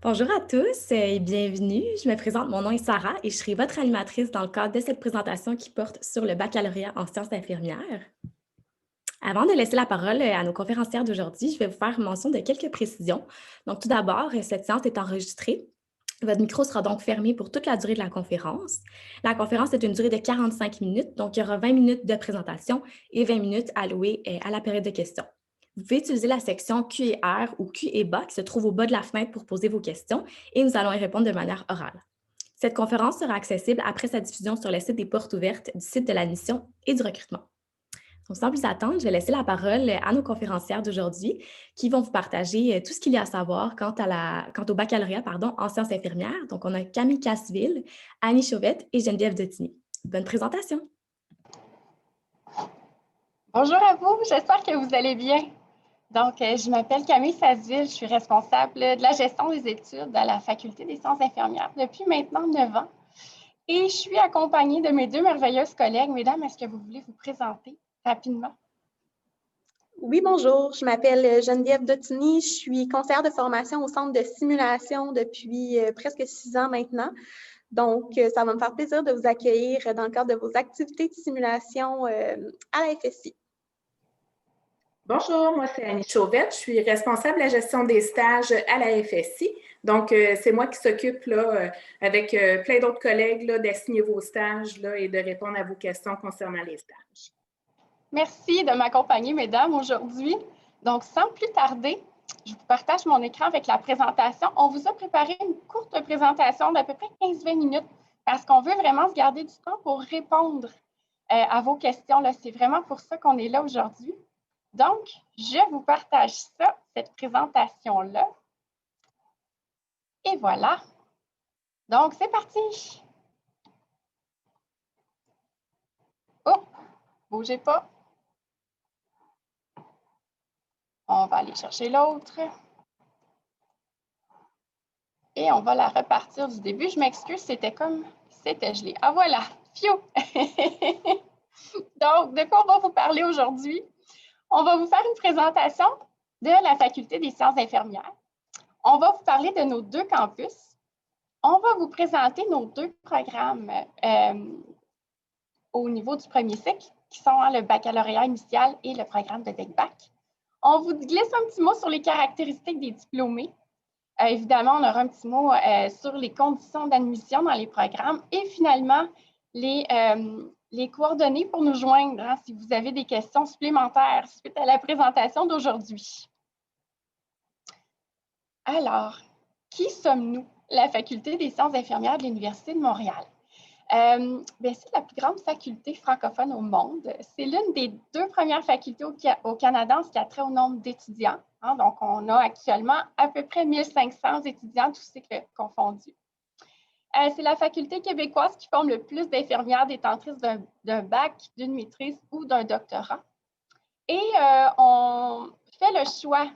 Bonjour à tous et bienvenue. Je me présente, mon nom est Sarah et je serai votre animatrice dans le cadre de cette présentation qui porte sur le baccalauréat en sciences infirmières. Avant de laisser la parole à nos conférencières d'aujourd'hui, je vais vous faire mention de quelques précisions. Donc, tout d'abord, cette séance est enregistrée. Votre micro sera donc fermé pour toute la durée de la conférence. La conférence est une durée de 45 minutes, donc il y aura 20 minutes de présentation et 20 minutes allouées à la période de questions. Vous pouvez utiliser la section Q&R ou Q&A qui se trouve au bas de la fenêtre pour poser vos questions et nous allons y répondre de manière orale. Cette conférence sera accessible après sa diffusion sur le site des portes ouvertes du site de l'admission et du recrutement. Donc, sans plus attendre, je vais laisser la parole à nos conférencières d'aujourd'hui qui vont vous partager tout ce qu'il y a à savoir quant au baccalauréat en sciences infirmières. Donc, on a Camille Casseville, Annie Chauvette et Geneviève Dottigny. Bonne présentation! Bonjour à vous, j'espère que vous allez bien. Donc, je m'appelle Camille Casseville, je suis responsable de la gestion des études à la Faculté des sciences infirmières depuis maintenant 9 ans. Et je suis accompagnée de mes deux merveilleuses collègues. Mesdames, est-ce que vous voulez vous présenter rapidement? Oui, bonjour. Je m'appelle Geneviève Dottigny. Je suis conseillère de formation au centre de simulation depuis presque 6 ans maintenant. Donc, ça va me faire plaisir de vous accueillir dans le cadre de vos activités de simulation à la FSI. Bonjour, moi c'est Annie Chauvette, je suis responsable de la gestion des stages à la FSI. Donc, c'est moi qui s'occupe avec plein d'autres collègues d'assigner vos stages et de répondre à vos questions concernant les stages. Merci de m'accompagner, mesdames, aujourd'hui. Donc, sans plus tarder, je vous partage mon écran avec la présentation. On vous a préparé une courte présentation d'à peu près 15-20 minutes parce qu'on veut vraiment se garder du temps pour répondre à vos questions. C'est vraiment pour ça qu'on est là aujourd'hui. Donc, je vous partage ça, cette présentation-là. Et voilà. Donc, c'est parti. Oh, bougez pas. On va aller chercher l'autre. Et on va la repartir du début. Je m'excuse, c'était gelé. Ah voilà, fiou! Donc, de quoi on va vous parler aujourd'hui? On va vous faire une présentation de la Faculté des sciences infirmières. On va vous parler de nos deux campus. On va vous présenter nos deux programmes au niveau du premier cycle, qui sont le baccalauréat initial et le programme de DEC-Bac. On vous glisse un petit mot sur les caractéristiques des diplômés. Évidemment, on aura un petit mot sur les conditions d'admission dans les programmes et finalement, les coordonnées pour nous joindre si vous avez des questions supplémentaires suite à la présentation d'aujourd'hui. Alors, qui sommes-nous? La Faculté des sciences infirmières de l'Université de Montréal. C'est la plus grande faculté francophone au monde. C'est l'une des deux premières facultés au Canada en ce qui a trait au nombre d'étudiants. Donc, on a actuellement à peu près 1500 étudiants, tous cycles confondus. C'est la faculté québécoise qui forme le plus d'infirmières détentrices d'un bac, d'une maîtrise ou d'un doctorat. Et on fait le choix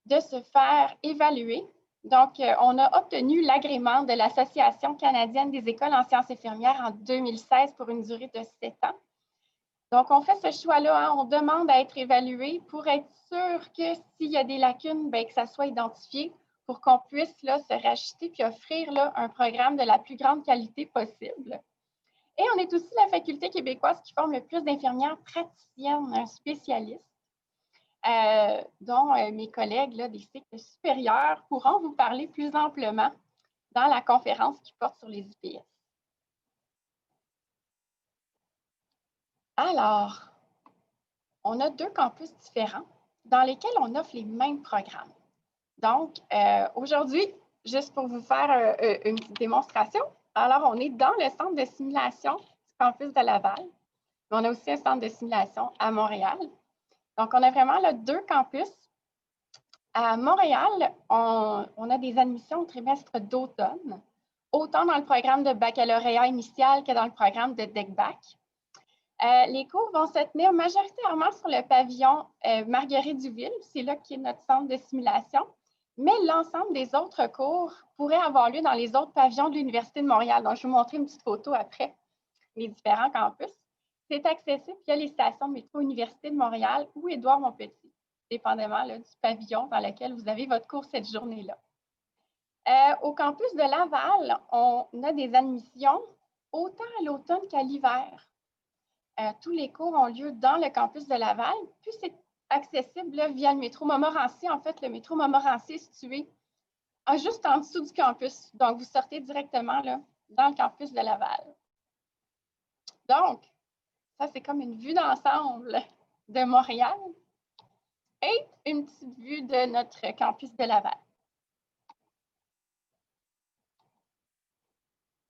de se faire évaluer. Donc, on a obtenu l'agrément de l'Association canadienne des écoles en sciences infirmières en 2016 pour une durée de 7 ans. Donc, on fait ce choix-là, on demande à être évalué pour être sûr que s'il y a des lacunes, que ça soit identifié pour qu'on puisse se racheter puis offrir un programme de la plus grande qualité possible. Et on est aussi la faculté québécoise qui forme le plus d'infirmières praticiennes spécialistes. Dont mes collègues des cycles supérieurs pourront vous parler plus amplement dans la conférence qui porte sur les IPS. Alors, on a deux campus différents dans lesquels on offre les mêmes programmes. Donc, aujourd'hui, juste pour vous faire une petite démonstration, alors on est dans le centre de simulation du campus de Laval, mais on a aussi un centre de simulation à Montréal. Donc, on a vraiment deux campus. À Montréal, on a des admissions au trimestre d'automne, autant dans le programme de baccalauréat initial que dans le programme de DEC-Bac. Les cours vont se tenir majoritairement sur le pavillon Marguerite-Duville, c'est là qui est notre centre de simulation, mais l'ensemble des autres cours pourraient avoir lieu dans les autres pavillons de l'Université de Montréal. Donc, je vais vous montrer une petite photo après les différents campus. C'est accessible via les stations de métro Université de Montréal ou Édouard-Montpetit, dépendamment du pavillon dans lequel vous avez votre cours cette journée-là. Au campus de Laval, on a des admissions autant à l'automne qu'à l'hiver. Tous les cours ont lieu dans le campus de Laval, puis c'est accessible là, via le métro Montmorency. En fait, le métro Montmorency est situé juste en dessous du campus. Donc, vous sortez directement là, dans le campus de Laval. Donc, ça, c'est comme une vue d'ensemble de Montréal et une petite vue de notre campus de Laval.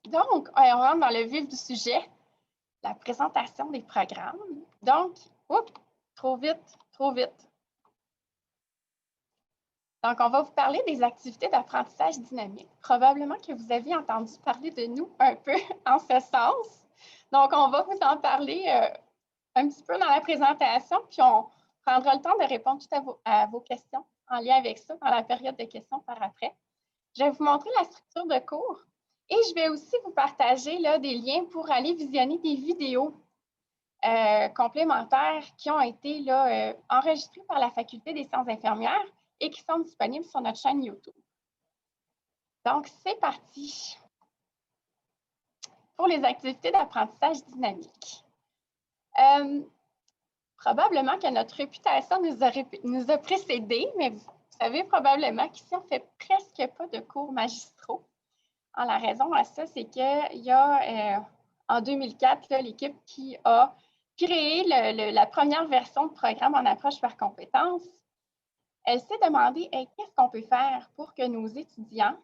Donc, on rentre dans le vif du sujet, la présentation des programmes. Donc, oups, trop vite, trop vite. Donc, on va vous parler des activités d'apprentissage dynamique. Probablement que vous avez entendu parler de nous un peu en ce sens. Donc, on va vous en parler un petit peu dans la présentation, puis on prendra le temps de répondre à vos questions en lien avec ça dans la période de questions par après. Je vais vous montrer la structure de cours et je vais aussi vous partager là, des liens pour aller visionner des vidéos complémentaires qui ont été là, enregistrées par la Faculté des sciences infirmières et qui sont disponibles sur notre chaîne YouTube. Donc, c'est parti pour les activités d'apprentissage dynamique. Probablement que notre réputation nous a précédés, mais vous savez probablement qu'ici, on ne fait presque pas de cours magistraux. La raison à ça, c'est qu'il y a, en 2004, l'équipe qui a créé la première version de programme en approche par compétences. Elle s'est demandé qu'est-ce qu'on peut faire pour que nos étudiants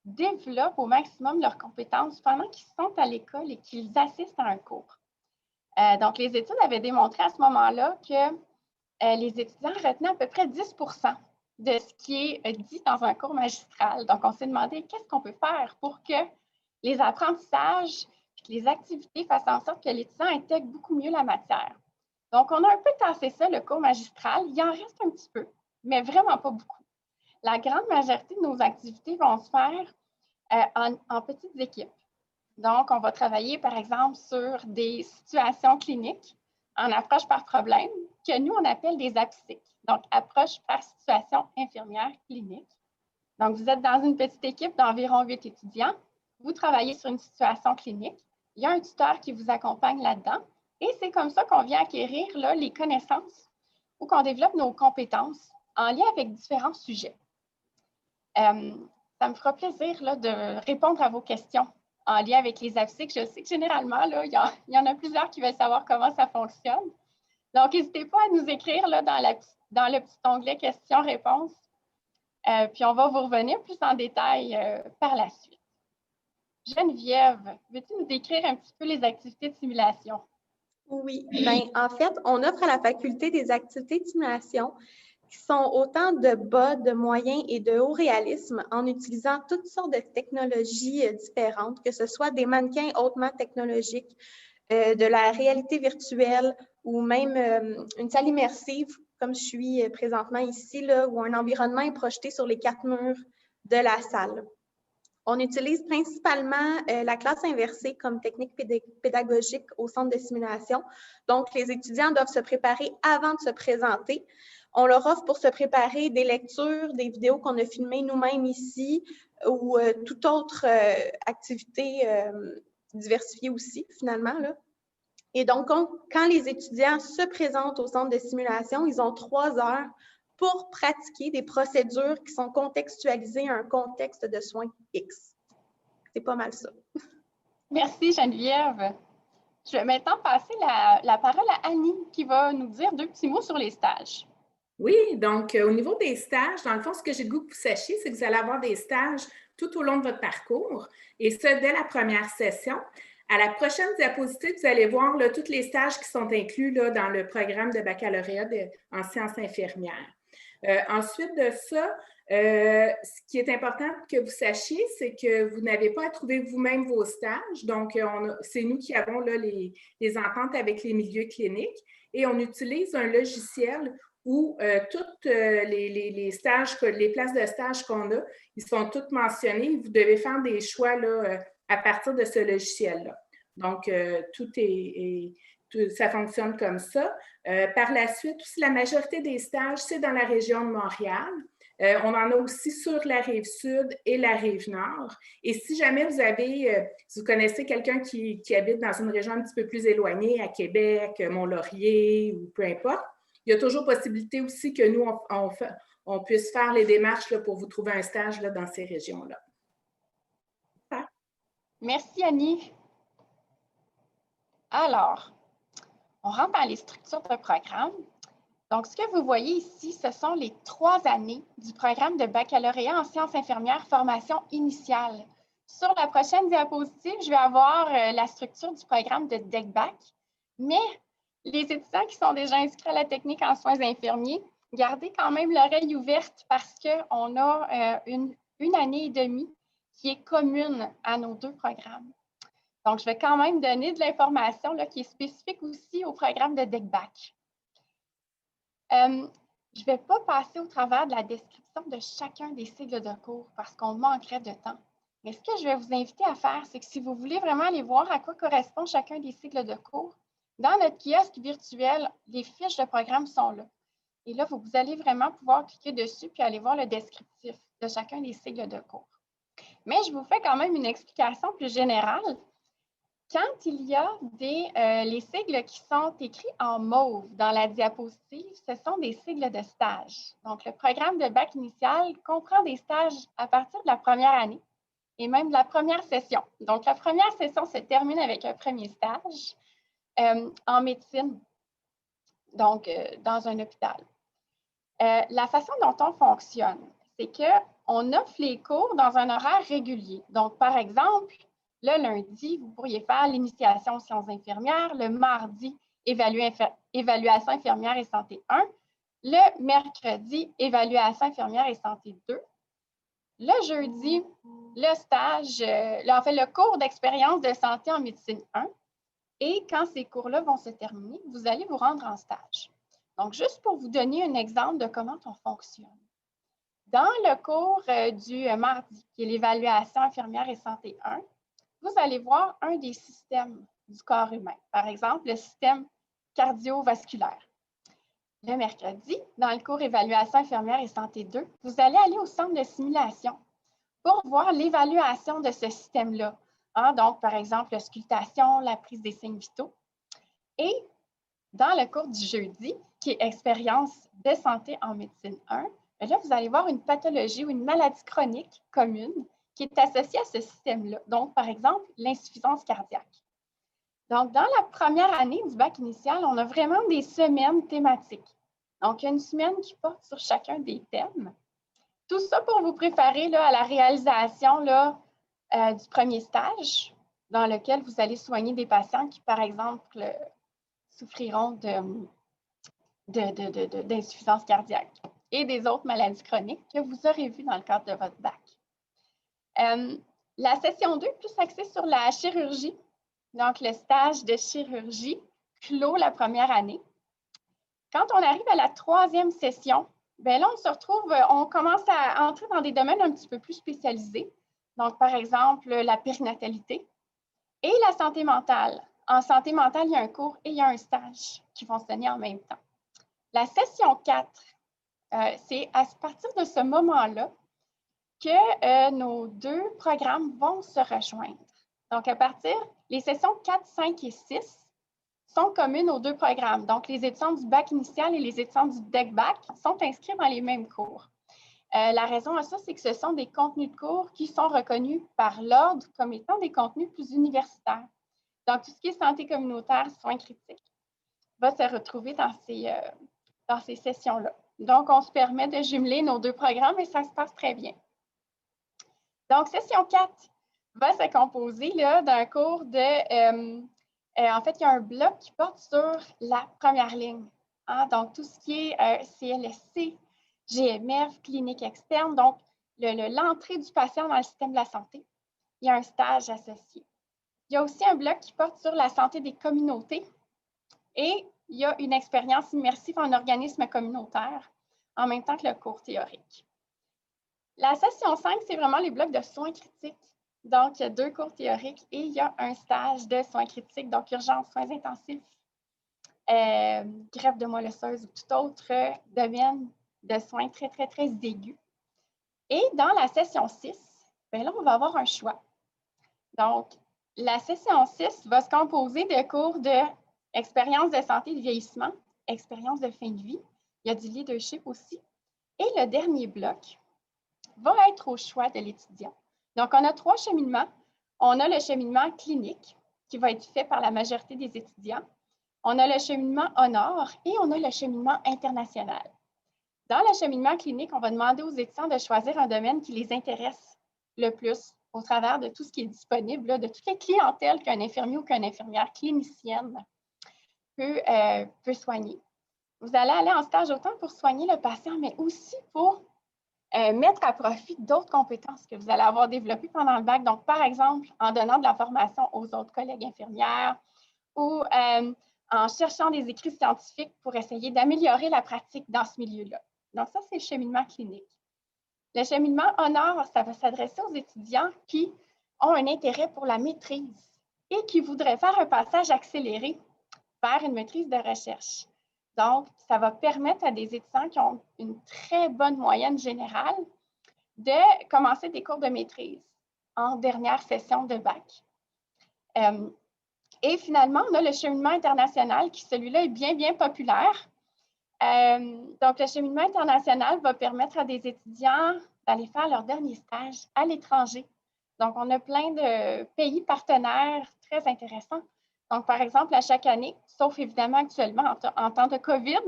développent au maximum leurs compétences pendant qu'ils sont à l'école et qu'ils assistent à un cours. Donc, les études avaient démontré à ce moment-là que les étudiants retenaient à peu près 10 % de ce qui est dit dans un cours magistral. Donc, on s'est demandé qu'est-ce qu'on peut faire pour que les apprentissages et les activités fassent en sorte que l'étudiant intègre beaucoup mieux la matière. Donc, on a un peu tassé ça, le cours magistral. Il en reste un petit peu, mais vraiment pas beaucoup. La grande majorité de nos activités vont se faire en petites équipes. Donc, on va travailler, par exemple, sur des situations cliniques en approche par problème, que nous, on appelle des APSIC. Donc, approche par situation infirmière clinique. Donc, vous êtes dans une petite équipe d'environ 8 étudiants. Vous travaillez sur une situation clinique. Il y a un tuteur qui vous accompagne là-dedans. Et c'est comme ça qu'on vient acquérir là, les connaissances ou qu'on développe nos compétences en lien avec différents sujets. Ça me fera plaisir là, de répondre à vos questions en lien avec les APSIC. Je sais que généralement, là, il y en a plusieurs qui veulent savoir comment ça fonctionne. Donc, n'hésitez pas à nous écrire là, dans le petit onglet questions-réponses. Puis, on va vous revenir plus en détail par la suite. Geneviève, veux-tu nous décrire un petit peu les activités de simulation? Oui, bien, en fait, on offre à la Faculté des activités de simulation qui sont autant de bas, de moyen et de haut réalisme en utilisant toutes sortes de technologies différentes, que ce soit des mannequins hautement technologiques, de la réalité virtuelle ou même une salle immersive, comme je suis présentement ici, là, où un environnement est projeté sur les 4 murs de la salle. On utilise principalement la classe inversée comme technique pédagogique au centre de simulation. Donc, les étudiants doivent se préparer avant de se présenter. On leur offre pour se préparer des lectures, des vidéos qu'on a filmées nous-mêmes ici ou toute autre activité diversifiée aussi, finalement, là. Et donc, quand les étudiants se présentent au centre de simulation, ils ont 3 heures pour pratiquer des procédures qui sont contextualisées à un contexte de soins X. C'est pas mal ça. Merci Geneviève. Je vais maintenant passer la parole à Annie qui va nous dire 2 petits mots sur les stages. Oui, donc au niveau des stages, dans le fond, ce que j'ai le goût que vous sachiez, c'est que vous allez avoir des stages tout au long de votre parcours et ce, dès la première session. À la prochaine diapositive, vous allez voir là, tous les stages qui sont inclus là, dans le programme de baccalauréat en sciences infirmières. Ensuite de ça, ce qui est important que vous sachiez, c'est que vous n'avez pas à trouver vous-même vos stages. Donc, c'est nous qui avons là, les ententes avec les milieux cliniques et on utilise un logiciel où toutes les stages, les places de stage qu'on a, ils sont toutes mentionnées. Vous devez faire des choix là, à partir de ce logiciel-là. Donc, ça fonctionne comme ça. Par la suite, aussi, la majorité des stages, c'est dans la région de Montréal. On en a aussi sur la rive sud et la rive nord. Et si jamais si vous connaissez quelqu'un qui habite dans une région un petit peu plus éloignée, à Québec, Mont-Laurier ou peu importe, il y a toujours possibilité aussi que nous, on puisse faire les démarches là, pour vous trouver un stage là, dans ces régions-là. Merci, Annie. Alors, on rentre dans les structures de programme. Donc, ce que vous voyez ici, ce sont les 3 années du programme de baccalauréat en sciences infirmières formation initiale. Sur la prochaine diapositive, je vais avoir la structure du programme de DECBac, mais les étudiants qui sont déjà inscrits à la technique en soins infirmiers, gardez quand même l'oreille ouverte parce qu'on a une année et demie qui est commune à nos 2 programmes. Donc, je vais quand même donner de l'information qui est spécifique aussi au programme de DECBac. Je ne vais pas passer au travers de la description de chacun des cycles de cours parce qu'on manquerait de temps. Mais ce que je vais vous inviter à faire, c'est que si vous voulez vraiment aller voir à quoi correspond chacun des cycles de cours, dans notre kiosque virtuel, les fiches de programme sont là. Et là, vous allez vraiment pouvoir cliquer dessus puis aller voir le descriptif de chacun des cycles de cours. Mais je vous fais quand même une explication plus générale. Quand il y a les sigles qui sont écrits en mauve dans la diapositive, ce sont des sigles de stage. Donc, le programme de bac initial comprend des stages à partir de la première année et même de la première session. Donc, la première session se termine avec un premier stage en médecine, donc dans un hôpital. La façon dont on fonctionne, c'est qu'on offre les cours dans un horaire régulier. Donc, par exemple, le lundi, vous pourriez faire l'initiation aux sciences infirmières. Le mardi, évaluation infirmière et santé 1. Le mercredi, évaluation infirmière et santé 2. Le jeudi, le stage, le cours d'expérience de santé en médecine 1. Et quand ces cours-là vont se terminer, vous allez vous rendre en stage. Donc, juste pour vous donner un exemple de comment on fonctionne. Dans le cours du mardi, qui est l'évaluation infirmière et santé 1, vous allez voir un des systèmes du corps humain. Par exemple, le système cardiovasculaire. Le mercredi, dans le cours évaluation infirmière et santé 2, vous allez aller au centre de simulation pour voir l'évaluation de ce système-là. Donc, par exemple, l'auscultation, la prise des signes vitaux. Et dans le cours du jeudi, qui est expérience de santé en médecine 1, là, vous allez voir une pathologie ou une maladie chronique commune qui est associée à ce système-là. Donc, par exemple, l'insuffisance cardiaque. Donc, dans la première année du bac initial, on a vraiment des semaines thématiques. Donc, il y a une semaine qui porte sur chacun des thèmes. Tout ça pour vous préparer à la réalisation du premier stage, dans lequel vous allez soigner des patients qui, par exemple, souffriront d'insuffisance cardiaque et des autres maladies chroniques que vous aurez vues dans le cadre de votre bac. La session 2, plus axée sur la chirurgie. Donc, le stage de chirurgie clôt la première année. Quand on arrive à la 3e session, bien là, on commence à entrer dans des domaines un petit peu plus spécialisés. Donc, par exemple, la périnatalité et la santé mentale. En santé mentale, il y a un cours et il y a un stage qui vont se tenir en même temps. La session 4, c'est à partir de ce moment-là que nos 2 programmes vont se rejoindre. Donc, les sessions 4, 5 et 6 sont communes aux 2 programmes. Donc, les étudiants du bac initial et les étudiants du DECBac sont inscrits dans les mêmes cours. La raison à ça, c'est que ce sont des contenus de cours qui sont reconnus par l'ordre comme étant des contenus plus universitaires. Donc, tout ce qui est santé communautaire, soins critiques, va se retrouver dans ces sessions-là. Donc, on se permet de jumeler nos 2 programmes et ça se passe très bien. Donc, session 4 va se composer d'un cours de... en fait, il y a un bloc qui porte sur la première ligne. Donc, tout ce qui est CLSC, GMF, clinique externe, donc l'entrée du patient dans le système de la santé. Il y a un stage associé. Il y a aussi un bloc qui porte sur la santé des communautés et il y a une expérience immersive en organisme communautaire en même temps que le cours théorique. La session 5, c'est vraiment les blocs de soins critiques. Donc, il y a 2 cours théoriques et il y a un stage de soins critiques, donc urgence, soins intensifs, greffe de moelle osseuse ou tout autre domaine de soins très, très, très aigus Et dans la session 6, bien là, on va avoir un choix. Donc, la session 6 va se composer de cours de expérience de santé et de vieillissement, expérience de fin de vie. Il y a du leadership aussi. Et le dernier bloc va être au choix de l'étudiant. Donc, on a 3 cheminements. On a le cheminement clinique qui va être fait par la majorité des étudiants. On a le cheminement honor et on a le cheminement international. Dans le cheminement clinique, on va demander aux étudiants de choisir un domaine qui les intéresse le plus au travers de tout ce qui est disponible, là, de toutes les clientèles qu'un infirmier ou qu'une infirmière clinicienne peut soigner. Vous allez aller en stage autant pour soigner le patient, mais aussi pour mettre à profit d'autres compétences que vous allez avoir développées pendant le bac. Donc, par exemple, en donnant de la formation aux autres collègues infirmières ou en cherchant des écrits scientifiques pour essayer d'améliorer la pratique dans ce milieu-là. Donc, ça, c'est le cheminement clinique. Le cheminement honor, ça va s'adresser aux étudiants qui ont un intérêt pour la maîtrise et qui voudraient faire un passage accéléré vers une maîtrise de recherche. Donc, ça va permettre à des étudiants qui ont une très bonne moyenne générale de commencer des cours de maîtrise en dernière session de bac. Et finalement, on a le cheminement international qui, celui-là, est bien populaire. Donc, le cheminement international va permettre à des étudiants d'aller faire leur dernier stage à l'étranger. Donc, on a plein de pays partenaires très intéressants. Donc, par exemple, à chaque année, sauf évidemment actuellement en temps de COVID,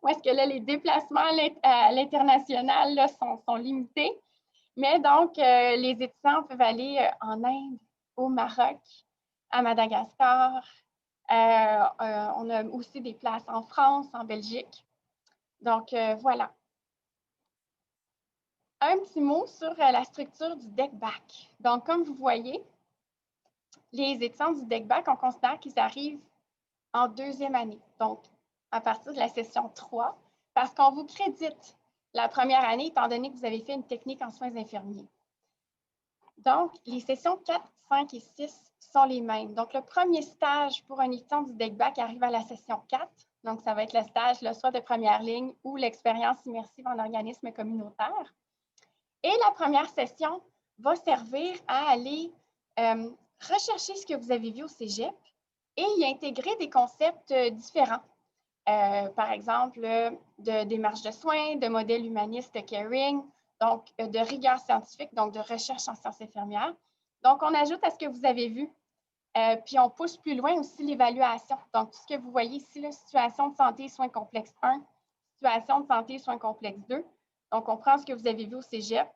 où est-ce que là, les déplacements à l'international sont limités. Mais donc, les étudiants peuvent aller en Inde, au Maroc, à Madagascar. On a aussi des places en France, en Belgique. Donc, voilà. Un petit mot sur la structure du DEC-BAC. Donc, comme vous voyez, les étudiants du DEC-BAC, on considère qu'ils arrivent en 2e année, donc à partir de la session 3, parce qu'on vous crédite la première année, étant donné que vous avez fait une technique en soins infirmiers. Donc, les sessions 4, 5 et 6 sont les mêmes. Donc, le premier stage pour un étudiant du DEC-BAC arrive à la session 4. Donc, ça va être le stage, soit de première ligne ou l'expérience immersive en organisme communautaire. Et la première session va servir à aller rechercher ce que vous avez vu au cégep et y intégrer des concepts différents. Par exemple, de démarche de soins, de modèle humaniste caring, donc de rigueur scientifique, donc de recherche en sciences infirmières. Donc, on ajoute à ce que vous avez vu, puis on pousse plus loin aussi l'évaluation. Donc, tout ce que vous voyez ici, la situation de santé et soins complexe 1, situation de santé et soins complexe 2. Donc, on prend ce que vous avez vu au cégep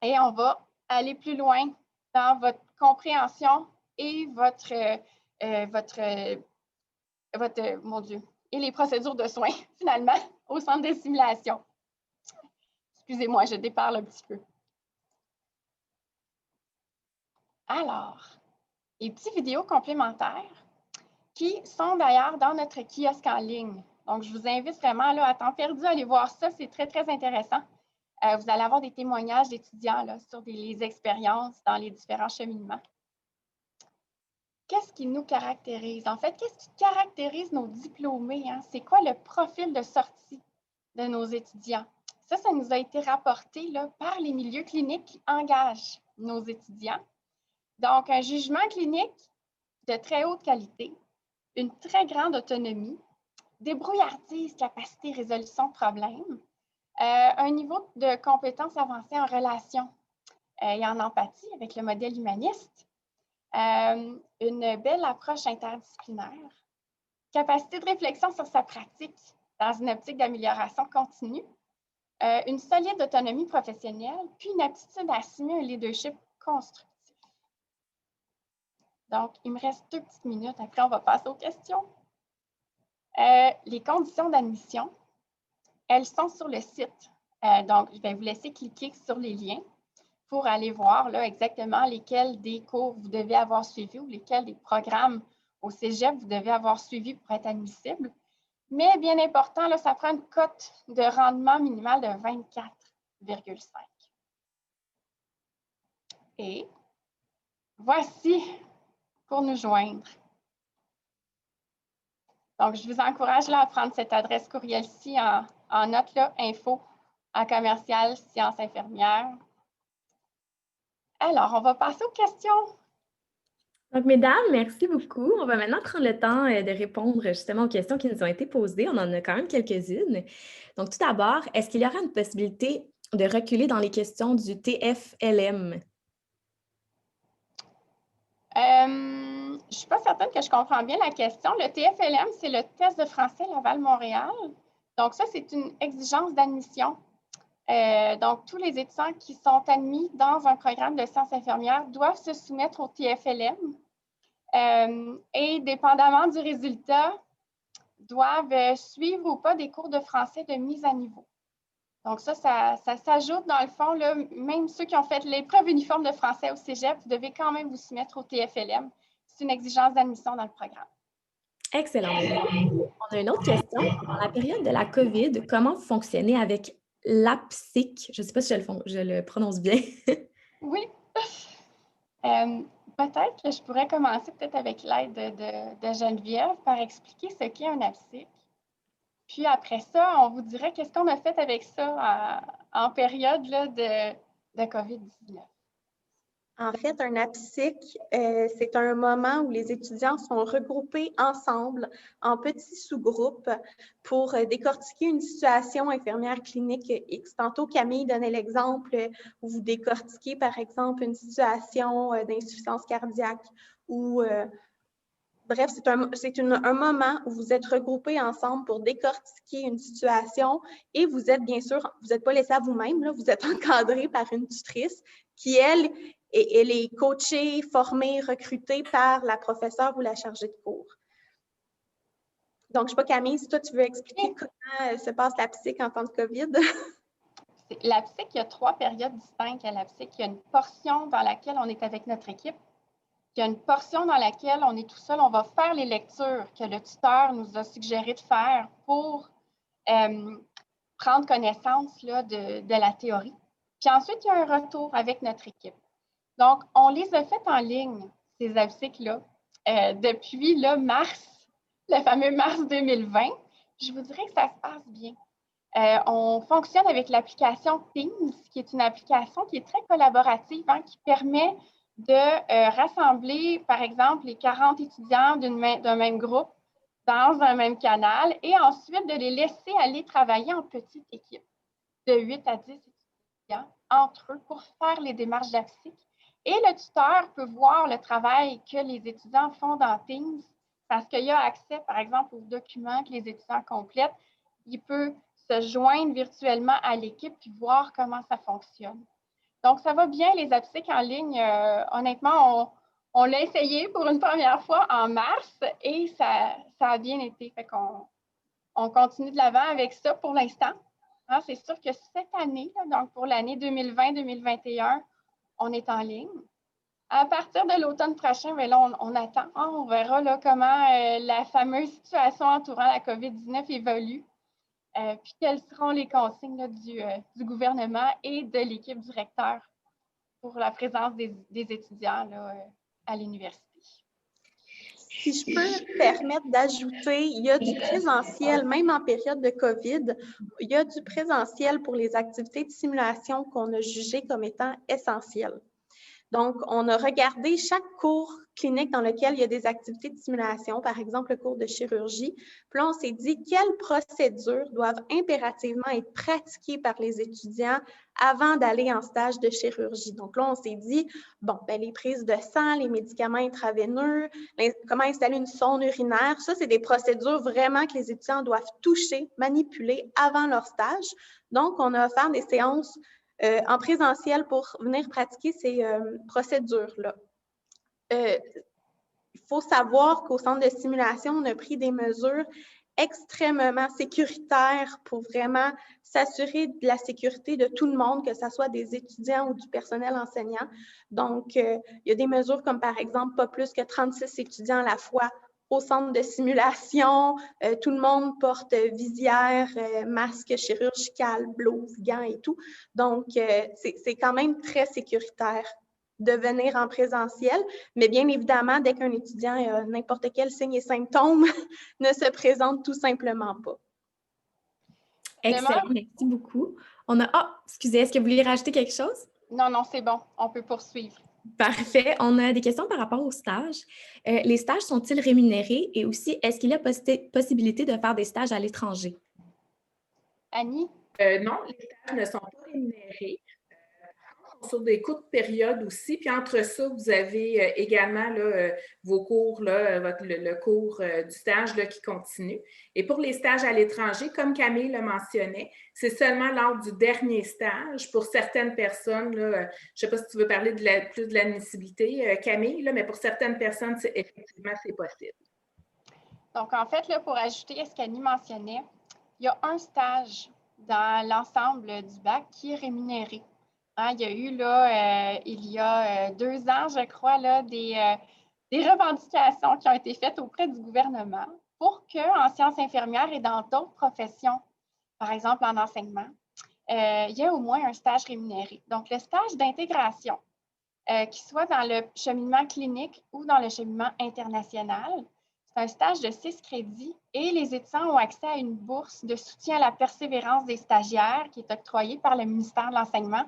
et on va aller plus loin dans votre compréhension et mon Dieu, et les procédures de soins, finalement, au centre de simulation. Excusez-moi, je déparle un petit peu. Alors, les petites vidéos complémentaires qui sont d'ailleurs dans notre kiosque en ligne. Donc, je vous invite vraiment là, à temps perdu à aller voir ça. C'est très intéressant. Vous allez avoir des témoignages d'étudiants là, sur les expériences dans les différents cheminements. Qu'est-ce qui nous caractérise? En fait, qu'est-ce qui caractérise nos diplômés? Hein? C'est quoi le profil de sortie de nos étudiants? Ça nous a été rapporté là, par les milieux cliniques qui engagent nos étudiants. Donc, un jugement clinique de très haute qualité, une très grande autonomie, débrouillardise, capacité, résolution de problèmes, un niveau de compétences avancées en relation et en empathie avec le modèle humaniste, une belle approche interdisciplinaire, capacité de réflexion sur sa pratique dans une optique d'amélioration continue, une solide autonomie professionnelle, puis une aptitude à assumer un leadership constructif. Donc, il me reste 2 petites minutes. Après, on va passer aux questions. Les conditions d'admission, elles sont sur le site. Donc, je vais vous laisser cliquer sur les liens pour aller voir là, exactement lesquels des cours vous devez avoir suivis ou lesquels des programmes au cégep vous devez avoir suivis pour être admissible. Mais bien important, là, ça prend une cote de rendement minimal de 24,5. Et voici pour nous joindre. Donc, je vous encourage là, à prendre cette adresse courriel-ci en note, là, info en commercial sciences infirmières. Alors, on va passer aux questions. Donc, mesdames, merci beaucoup. On va maintenant prendre le temps de répondre justement aux questions qui nous ont été posées. On en a quand même quelques-unes. Donc, tout d'abord, est-ce qu'il y aura une possibilité de reculer dans les questions du TFLM? Je ne suis pas certaine que je comprends bien la question. Le TFLM, c'est le test de français Laval-Montréal. Donc, ça, c'est une exigence d'admission. Donc, tous les étudiants qui sont admis dans un programme de sciences infirmières doivent se soumettre au TFLM. Et dépendamment du résultat, doivent suivre ou pas des cours de français de mise à niveau. Donc ça s'ajoute dans le fond, là, même ceux qui ont fait l'épreuve uniforme de français au cégep, vous devez quand même vous soumettre au TFLM. C'est une exigence d'admission dans le programme. Excellent. On a une autre question. Dans la période de la COVID, comment vous fonctionnez avec l'APSIC? Je ne sais pas si je le prononce bien. Oui. Peut-être que je pourrais commencer peut-être avec l'aide de Geneviève par expliquer ce qu'est un APSIC. Puis après ça, on vous dirait qu'est-ce qu'on a fait avec ça en période là, de COVID-19. En fait, un APSIC, c'est un moment où les étudiants sont regroupés ensemble en petits sous-groupes pour décortiquer une situation infirmière clinique X. Tantôt, Camille donnait l'exemple où vous décortiquez, par exemple, une situation d'insuffisance cardiaque ou bref, c'est un moment où vous êtes regroupés ensemble pour décortiquer une situation et vous êtes bien sûr, vous n'êtes pas laissé à vous-même, là, vous êtes encadré par une tutrice qui, elle est coachée, formée, recrutée par la professeure ou la chargée de cours. Donc, je ne sais pas, Camille, si toi, tu veux expliquer comment se passe la psych en temps de COVID. La psych, il y a 3 périodes distinctes à la psych. Il y a une portion dans laquelle on est avec notre équipe. Il y a une portion dans laquelle on est tout seul. On va faire les lectures que le tuteur nous a suggéré de faire pour prendre connaissance là, de la théorie. Puis ensuite, il y a un retour avec notre équipe. Donc, on les a faites en ligne, ces APSIC-là, depuis le mars, le fameux mars 2020. Je vous dirais que ça se passe bien. On fonctionne avec l'application Teams, qui est une application qui est très collaborative, hein, qui permet de rassembler, par exemple, les 40 étudiants d'un même groupe dans un même canal et ensuite de les laisser aller travailler en petite équipe de 8 à 10 étudiants entre eux pour faire les démarches d'APSIC. Et le tuteur peut voir le travail que les étudiants font dans Teams parce qu'il a accès, par exemple, aux documents que les étudiants complètent. Il peut se joindre virtuellement à l'équipe et voir comment ça fonctionne. Donc, ça va bien, les APSIC en ligne. Honnêtement, on l'a essayé pour une première fois en mars et ça a bien été. Fait qu'on continue de l'avant avec ça pour l'instant. Hein, c'est sûr que cette année, là, donc pour l'année 2020-2021, on est en ligne. À partir de l'automne prochain, bien là, on attend. Hein, on verra là, comment la fameuse situation entourant la COVID-19 évolue. Puis quelles seront les consignes là, du gouvernement et de l'équipe du recteur pour la présence des étudiants là, à l'université. Si je peux me permettre d'ajouter, il y a du présentiel, même en période de COVID, il y a du présentiel pour les activités de simulation qu'on a jugées comme étant essentielles. Donc, on a regardé chaque cours clinique dans lequel il y a des activités de simulation, par exemple le cours de chirurgie. Puis là, on s'est dit quelles procédures doivent impérativement être pratiquées par les étudiants avant d'aller en stage de chirurgie. Donc là, on s'est dit, bon, ben, les prises de sang, les médicaments intraveineux, comment installer une sonde urinaire, ça, c'est des procédures vraiment que les étudiants doivent toucher, manipuler avant leur stage. Donc, on a offert des séances en présentiel pour venir pratiquer ces procédures-là. Il faut savoir qu'au centre de simulation, on a pris des mesures extrêmement sécuritaires pour vraiment s'assurer de la sécurité de tout le monde, que ce soit des étudiants ou du personnel enseignant. Donc, il y a des mesures comme par exemple pas plus que 36 étudiants à la fois au centre de simulation, tout le monde porte visière, masque chirurgical, blouse, gants et tout. Donc, c'est quand même très sécuritaire de venir en présentiel, mais bien évidemment, dès qu'un étudiant a n'importe quel signe et symptôme, ne se présente tout simplement pas. Excellent, merci beaucoup. On a... Ah, excusez, est-ce que vous voulez rajouter quelque chose? Non, non, c'est bon. On peut poursuivre. Parfait. On a des questions par rapport aux stages. Les stages sont-ils rémunérés et aussi, est-ce qu'il y a possibilité de faire des stages à l'étranger? Annie? Non, les stages ne sont pas rémunérés. Sur des courtes périodes aussi. Puis entre ça, vous avez également là, vos cours, là, le cours du stage là, qui continue. Et pour les stages à l'étranger, comme Camille le mentionnait, c'est seulement lors du dernier stage. Pour certaines personnes, là, je ne sais pas si tu veux parler plus de l'admissibilité, Camille, là, mais pour certaines personnes, effectivement, c'est possible. Donc, en fait, là, pour ajouter à ce qu'Annie mentionnait, il y a un stage dans l'ensemble du bac qui est rémunéré. Hein, il y a eu, là, il y a 2 ans, je crois, là, des revendications qui ont été faites auprès du gouvernement pour qu'en sciences infirmières et dans d'autres professions, par exemple en enseignement, il y ait au moins un stage rémunéré. Donc, le stage d'intégration, qu'il soit dans le cheminement clinique ou dans le cheminement international, c'est un stage de 6 crédits et les étudiants ont accès à une bourse de soutien à la persévérance des stagiaires qui est octroyée par le ministère de l'Enseignement.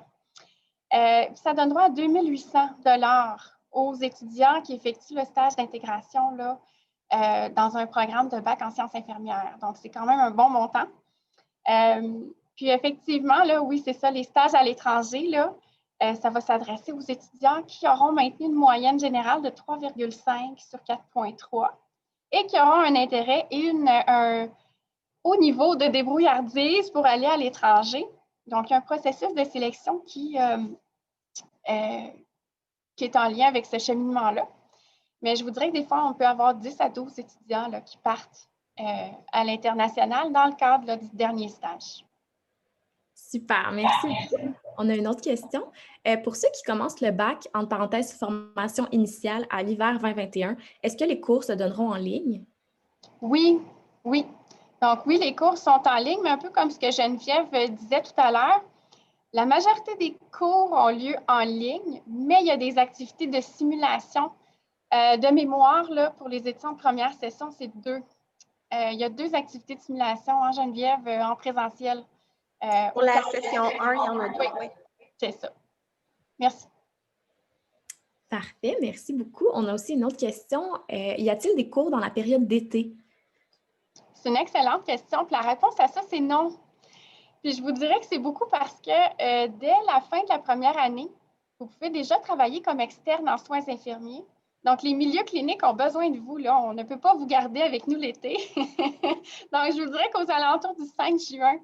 Ça donne droit à 2 800 $ aux étudiants qui effectuent le stage d'intégration là, dans un programme de bac en sciences infirmières. Donc, c'est quand même un bon montant. Puis, effectivement, là, oui, c'est ça, les stages à l'étranger, là, ça va s'adresser aux étudiants qui auront maintenu une moyenne générale de 3,5 sur 4,3 et qui auront un intérêt et un haut niveau de débrouillardise pour aller à l'étranger. Donc, il y a un processus de sélection qui est en lien avec ce cheminement-là. Mais je vous dirais que des fois, on peut avoir 10 à 12 étudiants là, qui partent à l'international dans le cadre là, du dernier stage. Super, merci. On a une autre question. Pour ceux qui commencent le bac, entre parenthèses, formation initiale à l'hiver 2021, est-ce que les cours se donneront en ligne? Oui, oui. Donc oui, les cours sont en ligne, mais un peu comme ce que Geneviève disait tout à l'heure, la majorité des cours ont lieu en ligne, mais il y a des activités de simulation. De mémoire, là, pour les étudiants de première session, c'est 2. Il y a 2 activités de simulation, hein, Geneviève, en présentiel. Pour la session 1, il y en a 2. Oui, c'est ça. Merci. Parfait, merci beaucoup. On a aussi une autre question. Y a-t-il des cours dans la période d'été? C'est une excellente question. Puis la réponse à ça, c'est non. Puis je vous dirais que c'est beaucoup parce que dès la fin de la première année, vous pouvez déjà travailler comme externe en soins infirmiers. Donc, les milieux cliniques ont besoin de vous. Là. On ne peut pas vous garder avec nous l'été. Donc, je vous dirais qu'aux alentours du 5 juin,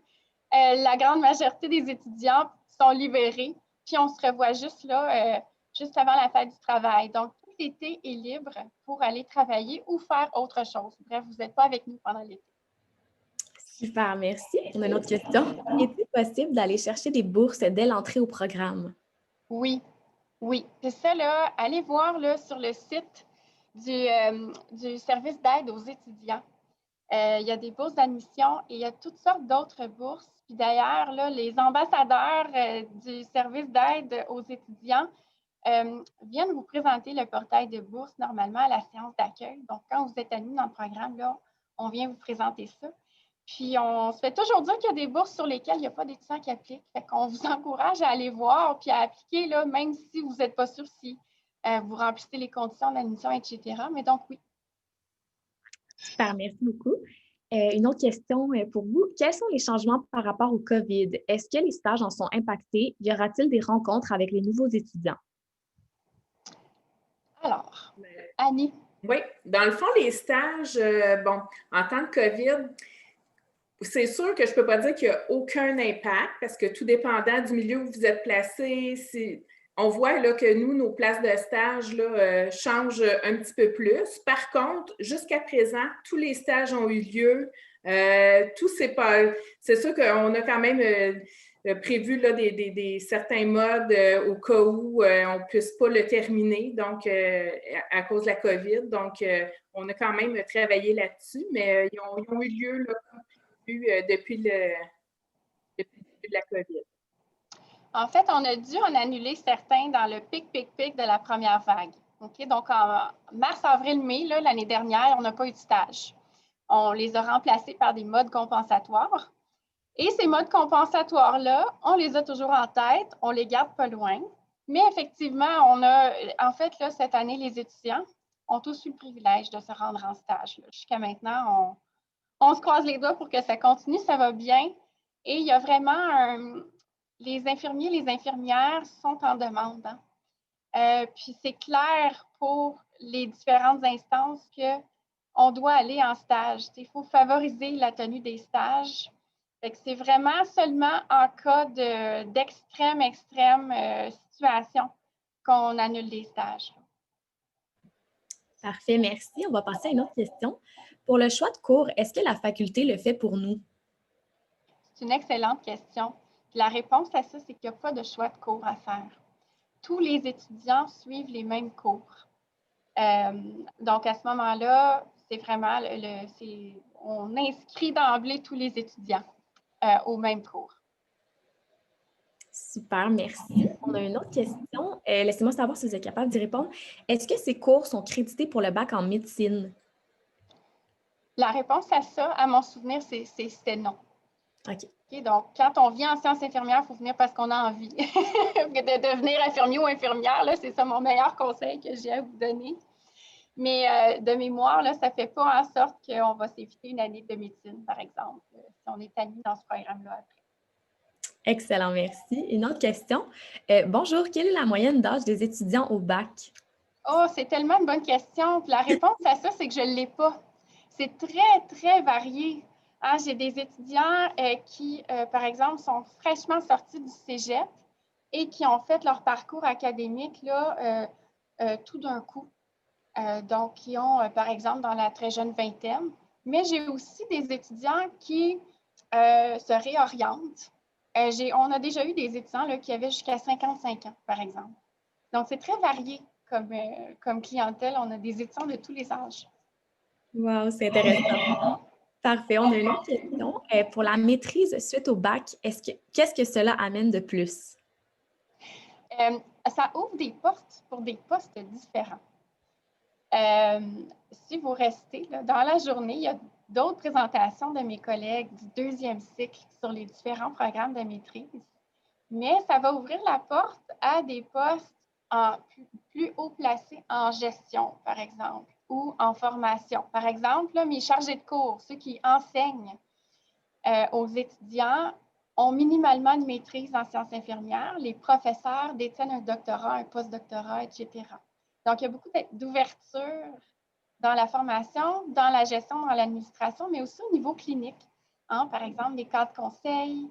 la grande majorité des étudiants sont libérés. Puis, on se revoit juste là, juste avant la fête du travail. Donc, tout l'été est libre pour aller travailler ou faire autre chose. Bref, vous n'êtes pas avec nous pendant l'été. Super, merci. On a une autre question. Est-il possible d'aller chercher des bourses dès l'entrée au programme? Oui, oui. C'est ça, là. Allez voir là, sur le site du service d'aide aux étudiants. Il y a des bourses d'admission et il y a toutes sortes d'autres bourses. Puis d'ailleurs, là, les ambassadeurs du service d'aide aux étudiants viennent vous présenter le portail de bourse normalement à la séance d'accueil. Donc, quand vous êtes admis dans le programme, là, on vient vous présenter ça. Puis, on se fait toujours dire qu'il y a des bourses sur lesquelles il n'y a pas d'étudiants qui appliquent. Fait qu'on vous encourage à aller voir puis à appliquer, là, même si vous n'êtes pas sûr si vous remplissez les conditions d'admission, etc. Mais donc, oui. Super, merci beaucoup. Une autre question pour vous. Quels sont les changements par rapport au COVID? Est-ce que les stages en sont impactés? Y aura-t-il des rencontres avec les nouveaux étudiants? Alors, Annie? Oui, dans le fond, les stages, bon, en temps de COVID, c'est sûr que je ne peux pas dire qu'il n'y a aucun impact parce que tout dépendant du milieu où vous êtes placé, on voit là, que nous, nos places de stage là, changent un petit peu plus. Par contre, jusqu'à présent, tous les stages ont eu lieu. C'est sûr qu'on a quand même prévu là, certains modes au cas où on ne puisse pas le terminer, donc à cause de la COVID. Donc, on a quand même travaillé là-dessus, mais ils ont eu lieu là, depuis le début de la COVID. En fait, on a dû en annuler certains dans le pic de la première vague. Okay? Donc, en mars, avril, mai, l'année dernière, on n'a pas eu de stage. On les a remplacés par des modes compensatoires. Et ces modes compensatoires-là, on les a toujours en tête, on les garde pas loin. Mais effectivement, en fait, là, cette année, les étudiants ont tous eu le privilège de se rendre en stage. Jusqu'à maintenant, on se croise les doigts pour que ça continue, ça va bien. Et il y a vraiment les infirmiers, les infirmières sont en demande. Puis c'est clair pour les différentes instances qu'on doit aller en stage. Il faut favoriser la tenue des stages. C'est vraiment seulement en cas d'extrême situation qu'on annule les stages. Parfait, merci. On va passer à une autre question. Pour le choix de cours, est-ce que la faculté le fait pour nous? C'est une excellente question. La réponse à ça, c'est qu'il n'y a pas de choix de cours à faire. Tous les étudiants suivent les mêmes cours. Donc, à ce moment-là, c'est vraiment, on inscrit d'emblée tous les étudiants au même cours. Super, merci. On a une autre question. Laissez-moi savoir si vous êtes capable d'y répondre. Est-ce que ces cours sont crédités pour le bac en médecine? La réponse à ça, à mon souvenir, c'est non. OK. Okay, donc, quand on vient en sciences infirmières, il faut venir parce qu'on a envie de devenir infirmier ou infirmière. C'est ça mon meilleur conseil que j'ai à vous donner. Mais de mémoire, là, ça ne fait pas en sorte qu'on va s'éviter une année de médecine, par exemple, si on est admis dans ce programme-là après. Excellent, merci. Une autre question. Bonjour, quelle est la moyenne d'âge des étudiants au bac? Oh, c'est tellement une bonne question. Puis la réponse à ça, c'est que je ne l'ai pas. C'est très, très varié. Hein, j'ai des étudiants qui, par exemple, sont fraîchement sortis du cégep et qui ont fait leur parcours académique là, tout d'un coup. Donc, qui ont, par exemple, dans la très jeune vingtaine. Mais j'ai aussi des étudiants qui se réorientent. On a déjà eu des étudiants là, qui avaient jusqu'à 55 ans, par exemple. Donc, c'est très varié comme clientèle. On a des étudiants de tous les âges. Wow, c'est intéressant. Parfait. On a une autre question. Pour la maîtrise suite au bac, qu'est-ce que cela amène de plus? Ça ouvre des portes pour des postes différents. Si vous restez là, dans la journée, il y a d'autres présentations de mes collègues du deuxième cycle sur les différents programmes de maîtrise, mais ça va ouvrir la porte à des postes plus haut placés en gestion, par exemple, ou en formation. Par exemple, là, mes chargés de cours, ceux qui enseignent aux étudiants, ont minimalement une maîtrise en sciences infirmières. Les professeurs détiennent un doctorat, un post-doctorat, etc. Donc, il y a beaucoup d'ouverture dans la formation, dans la gestion, dans l'administration, mais aussi au niveau clinique. Hein? Par exemple, les cadres conseils,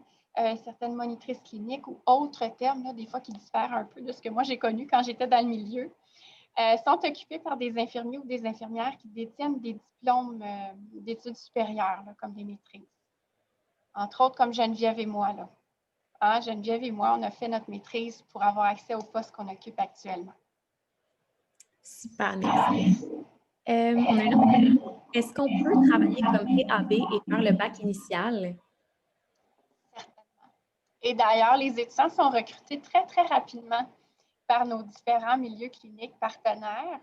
certaines monitrices cliniques ou autres termes, là, des fois qui diffèrent un peu de ce que moi j'ai connu quand j'étais dans le milieu, sont occupés par des infirmiers ou des infirmières qui détiennent des diplômes d'études supérieures, là, comme des maîtrises. Entre autres, comme Geneviève et moi. Là. Hein? Geneviève et moi, on a fait notre maîtrise pour avoir accès au poste qu'on occupe actuellement. Super, merci. On a une autre question. Est-ce qu'on peut travailler comme PAB et faire le bac initial? Certainement. Et d'ailleurs, les étudiants sont recrutés très, très rapidement par nos différents milieux cliniques partenaires.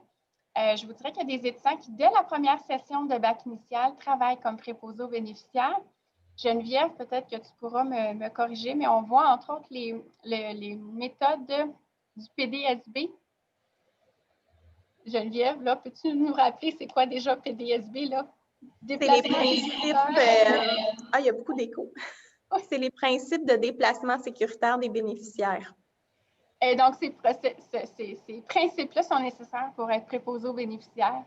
Je vous dirais qu'il y a des étudiants qui, dès la première session de bac initial, travaillent comme préposés aux bénéficiaires. Geneviève, peut-être que tu pourras me corriger, mais on voit entre autres les méthodes du PDSB. Geneviève, là, peux-tu nous rappeler c'est quoi déjà PDSB, là? C'est les principes... il y a beaucoup d'écho. C'est les principes de déplacement sécuritaire des bénéficiaires. Et donc, ces principes-là sont nécessaires pour être préposés aux bénéficiaires.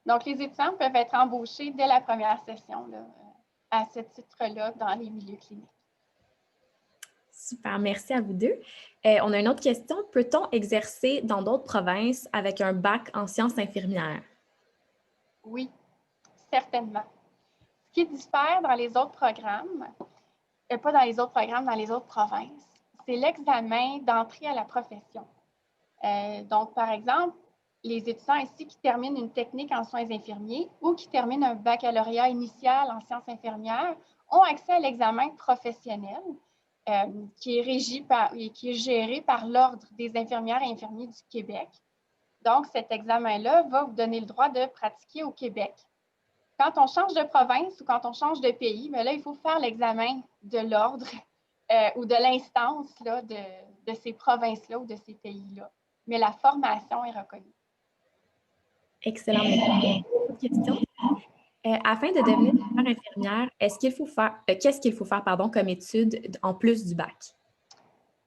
Donc, les étudiants peuvent être embauchés dès la première session là, à ce titre-là dans les milieux cliniques. Super, merci à vous deux. On a une autre question. Peut-on exercer dans d'autres provinces avec un bac en sciences infirmières? Oui, certainement. Ce qui diffère dans les autres programmes, pas dans les autres programmes, dans les autres provinces, c'est l'examen d'entrée à la profession. Donc, par exemple, les étudiants ici qui terminent une technique en soins infirmiers ou qui terminent un baccalauréat initial en sciences infirmières ont accès à l'examen professionnel qui est régi et qui est géré par l'Ordre des infirmières et infirmiers du Québec. Donc, cet examen-là va vous donner le droit de pratiquer au Québec. quand on change de province ou quand on change de pays, bien là, il faut faire l'examen de l'ordre ou de l'instance là, de ces provinces-là ou de ces pays-là. Mais la formation est reconnue. Excellent. Autre question. Afin de devenir super infirmière, qu'est-ce qu'il faut faire comme études en plus du bac?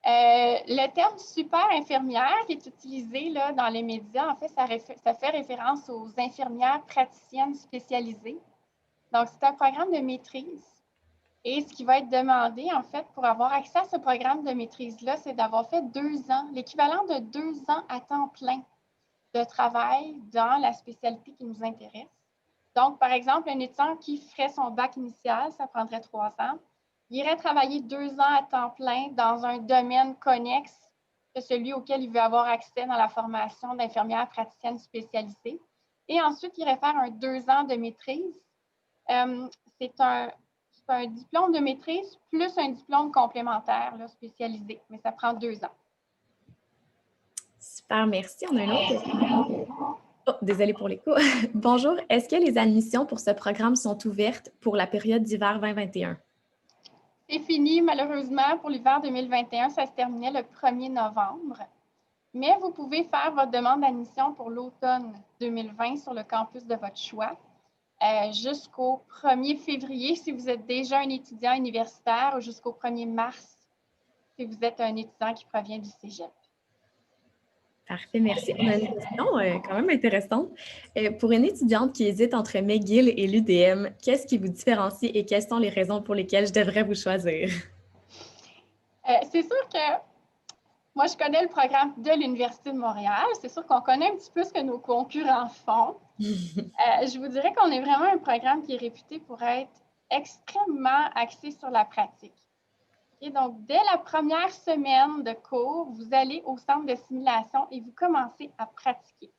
Le terme super infirmière qui est utilisé là, dans les médias, en fait, ça fait référence aux infirmières praticiennes spécialisées. Donc, c'est un programme de maîtrise. Et ce qui va être demandé, en fait, pour avoir accès à ce programme de maîtrise-là, c'est d'avoir fait 2 ans, l'équivalent de 2 ans à temps plein de travail dans la spécialité qui nous intéresse. Donc, par exemple, un étudiant qui ferait son bac initial, ça prendrait 3 ans. Il irait travailler 2 ans à temps plein dans un domaine connexe de celui auquel il veut avoir accès dans la formation d'infirmière praticienne spécialisée. Et ensuite, il irait faire un 2 ans de maîtrise. C'est un diplôme de maîtrise plus un diplôme complémentaire là, spécialisé, mais ça prend 2 ans. Super, merci. On a une autre question. Oh, désolée pour l'écho. Bonjour, est-ce que les admissions pour ce programme sont ouvertes pour la période d'hiver 2021? C'est fini, malheureusement, pour l'hiver 2021. Ça se terminait le 1er novembre. Mais vous pouvez faire votre demande d'admission pour l'automne 2020 sur le campus de votre choix jusqu'au 1er février si vous êtes déjà un étudiant universitaire ou jusqu'au 1er mars si vous êtes un étudiant qui provient du cégep. Parfait, merci. On a une question quand même intéressante. Pour une étudiante qui hésite entre McGill et l'UDM, qu'est-ce qui vous différencie et quelles sont les raisons pour lesquelles je devrais vous choisir? C'est sûr que moi, je connais le programme de l'Université de Montréal. C'est sûr qu'on connaît un petit peu ce que nos concurrents font. Je vous dirais qu'on est vraiment un programme qui est réputé pour être extrêmement axé sur la pratique. Et donc, dès la première semaine de cours, vous allez au centre de simulation et vous commencez à pratiquer.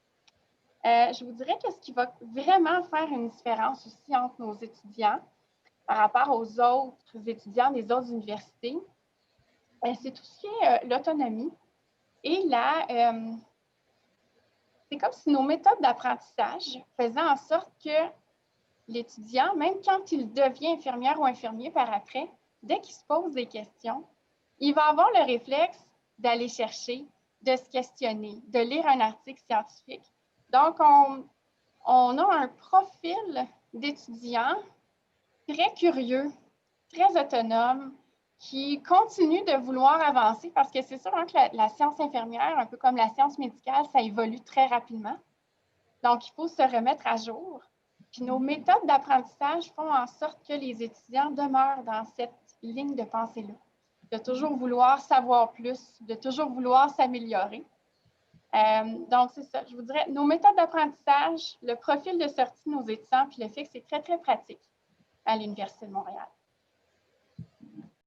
Je vous dirais que ce qui va vraiment faire une différence aussi entre nos étudiants par rapport aux autres étudiants des autres universités, c'est tout ce qui est l'autonomie. Et là, c'est comme si nos méthodes d'apprentissage faisaient en sorte que l'étudiant, même quand il devient infirmière ou infirmier par après, dès qu'il se pose des questions, il va avoir le réflexe d'aller chercher, de se questionner, de lire un article scientifique. Donc, on a un profil d'étudiant très curieux, très autonome, qui continue de vouloir avancer parce que c'est sûr hein, que la science infirmière, un peu comme la science médicale, ça évolue très rapidement. Donc, il faut se remettre à jour. Puis nos méthodes d'apprentissage font en sorte que les étudiants demeurent dans cette ligne de pensée-là, de toujours vouloir savoir plus, de toujours vouloir s'améliorer. Donc, c'est ça. Je vous dirais, nos méthodes d'apprentissage, le profil de sortie de nos étudiants, puis le fait que c'est très, très pratique à l'Université de Montréal.